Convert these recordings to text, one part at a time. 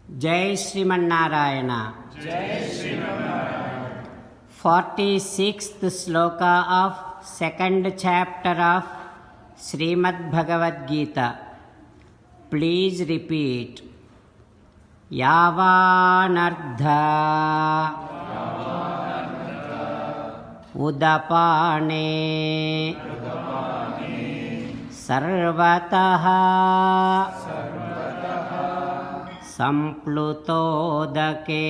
Jai Srimanarayana. Jai Srimanarayana. 46th sloka of 2nd chapter of Srimad Bhagavad Gita. Please repeat. Yavanardha Udapane Sarvataha Samplutodake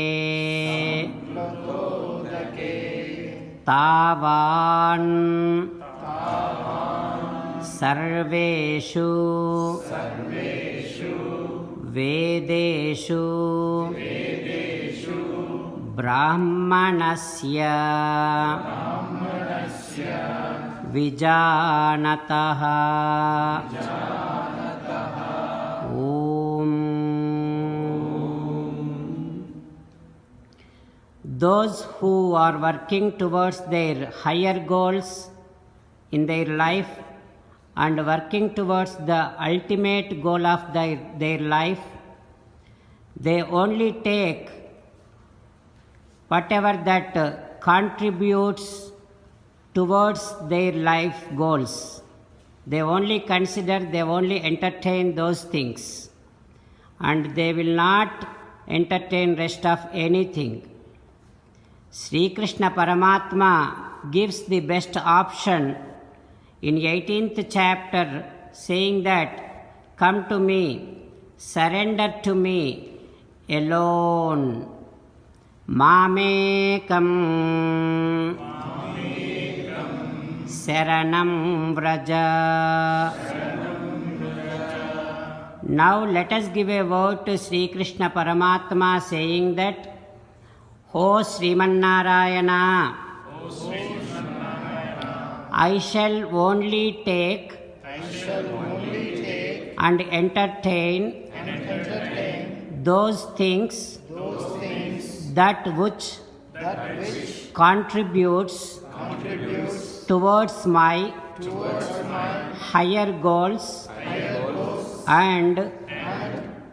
Tavan Sarveshu Vedeshu Brahmanasya Vijanataha Om. Those who are working towards their higher goals in their life and working towards the ultimate goal of their life, they only take whatever that contributes towards their life goals. They only consider, they only entertain those things, and they will not entertain rest of anything. Sri Krishna Paramatma gives the best option in 18th chapter, saying that, come to me, surrender to me alone. Mamekam Saranam Vraja. Now let us give a word to Sri Krishna Paramatma, saying that, O Srimanarayana, I shall only take and entertain those things that which contributes towards my higher goals and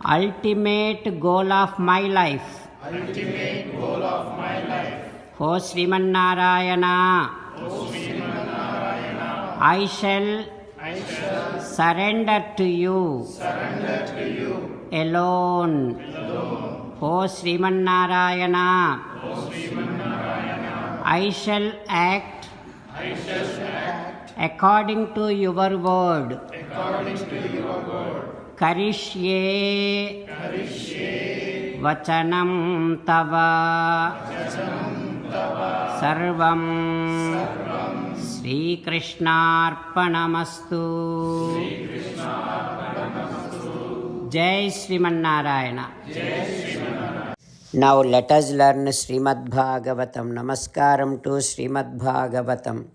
ultimate goal of my life. O Srimanarayana, I shall surrender to you alone. O Srimanarayana, I shall act according to your word. Karishye Vachanam Tava Sarvam Sri Krishnarpanamastu. Jai Srimanarayana. Now let us learn Srimad Bhagavatam. Namaskaram to Srimad Bhagavatam.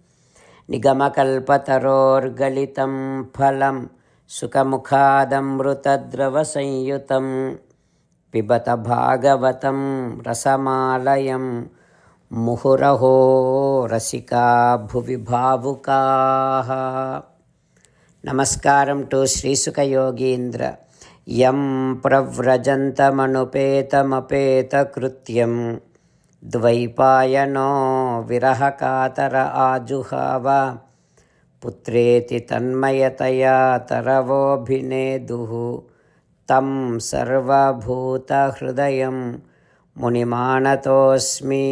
Nigamakalpataror galitam phalam Sukamukhadamrutadrava sanyutam Pibata Bhagavatam rasamalayam Muhuraho rasika bhuvi bhavukaha. Namaskaram to Sri Sukha Yogindra. Yam pravrajantamanupeta krutyam Dvaipayano virahakatara ajuhava Putreti tanmayataya taravo bhineduhu Tam sarva bhuta hrudayam munimanatosmi.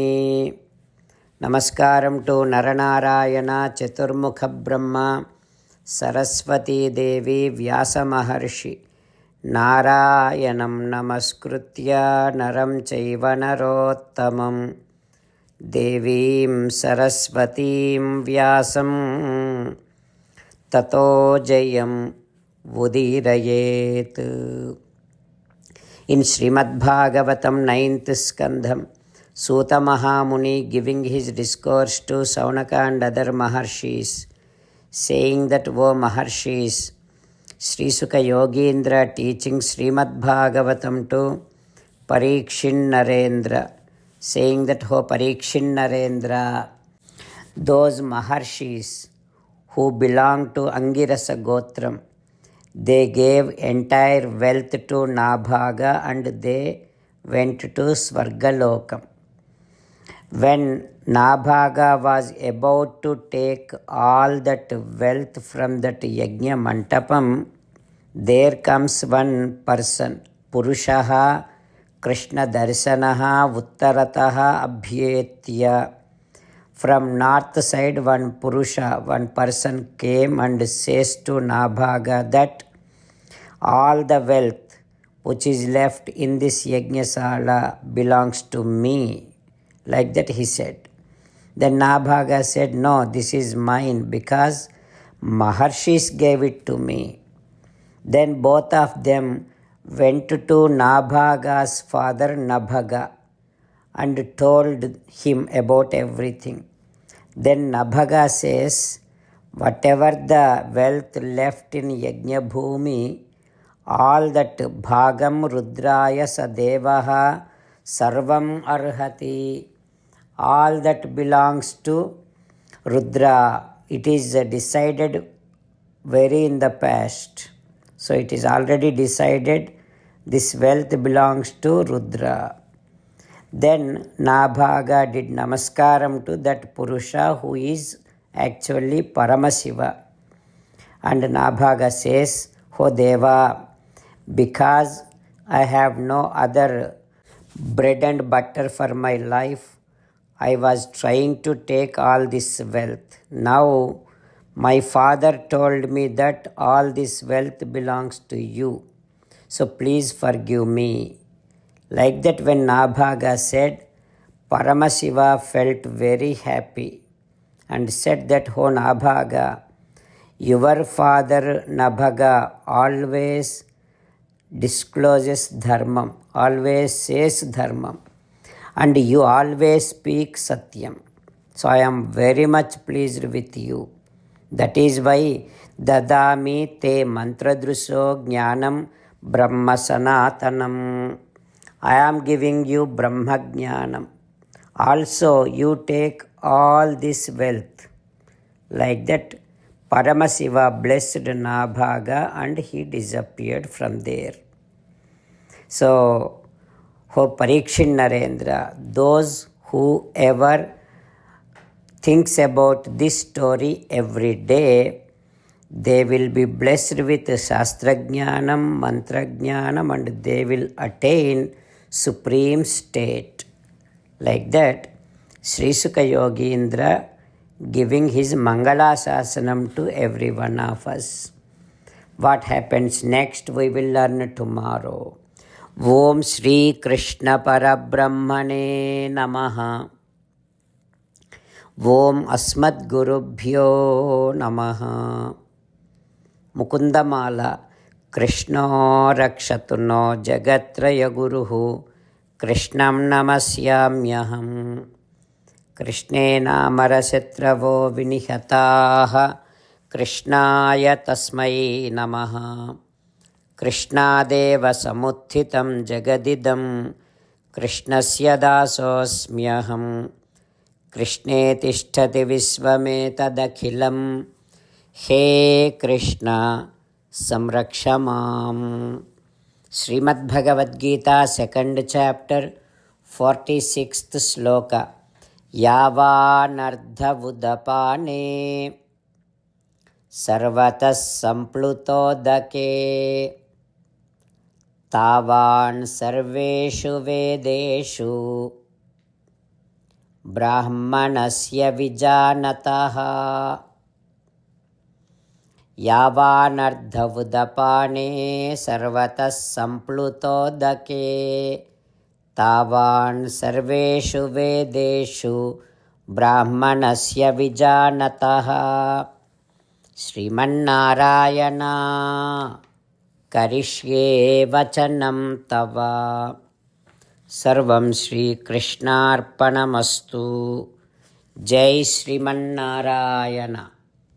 Namaskaram to Naranarayana Chaturmukha Brahma Saraswati Devi Vyasa Maharshi Narayanam Namaskritya Naram Chaiva Narottamam Devim Saraswatim Vyasam Tato Jayam Vudirayet. In Srimad Bhagavatam 9th Skandham, Suta Mahamuni giving his discourse to Saunaka and other Maharshis, saying that, O Maharshis, Sri Sukha Yogindra teaching Srimad Bhagavatam to Parikshin Narendra, saying that, O Parikshin Narendra, those Maharshis who belong to Angirasa Gotram, They gave entire wealth to Nabhaga and they went to Svargalokam. When Nabhaga was about to take all that wealth from that Yajna Mantapam, there comes one person, Purushaha Krishna Darshanaha Uttarataha Abhyetya. From north side, one Purusha, one person came and says to Nabhaga that all the wealth which is left in this Yajnasala belongs to me. Like that he said. Then Nabhaga said, no, this is mine because Maharshis gave it to me. Then both of them went to Nabhaga's father Nabhaga and told him about everything. Then Nabhaga says, whatever the wealth left in Yajna Bhumi, all that Bhagam Rudraya Sadevaha Sarvam Arhati, all that belongs to Rudra. It is decided very in the past. So it is already decided this wealth belongs to Rudra. Then Nabhaga did namaskaram to that Purusha who is actually Paramasiva. And Nabhaga says, oh Deva, because I have no other bread and butter for my life, I was trying to take all this wealth. Now my father told me that all this wealth belongs to you. So please forgive me. Like that, when Nabhaga said, Paramasiva felt very happy and said that, oh Nabhaga, your father Nabhaga always discloses dharmam, always says dharmam, and you always speak satyam. So I am very much pleased with you. That is why dadami te mantradruso jnanam brahma sanatanam. I am giving you Brahma Jnanam. Also, you take all this wealth. Like that, Paramasiva blessed Nabhaga and he disappeared from there. So, oh Parikshit Narendra, those who ever thinks about this story every day, they will be blessed with Shastra Jnanam, Mantra Jnanam, and they will attain supreme state. Like that, Sri Sukha Yogindra giving his Mangala Sasanam to every one of us. What happens next we will learn tomorrow. Om Shri Krishna Parabrahmane Namaha. Om Asmat Gurubhyo Namaha. Mukundamala Krishna Rakshatu no Jagatraya Guruhu Krishnam Namasyamyaham. Krishne Namarasyatravo Vinihataha Krishnaya Tasmai Namaha. Krishnadeva Samuthitam Jagadidam Krishnasya Dasosmyaham. Krishne Tishtati Visvametadakhilam. He Krishna Samrakshamam. Srimad Bhagavad Gita, 2nd chapter, 46th sloka. Yavanardhavudapane sarvatas samplutodake tavan sarveshu vedeshu brahmanasya vijanataha. Yavanardhavudapane sarvatas samplutodake tavan sarveshu vedeshu brahmanasya vijanataha. Srimannarayana karishye vachanam tava. Sarvam Shri Krishnarpanamastu. Jai Srimannarayana.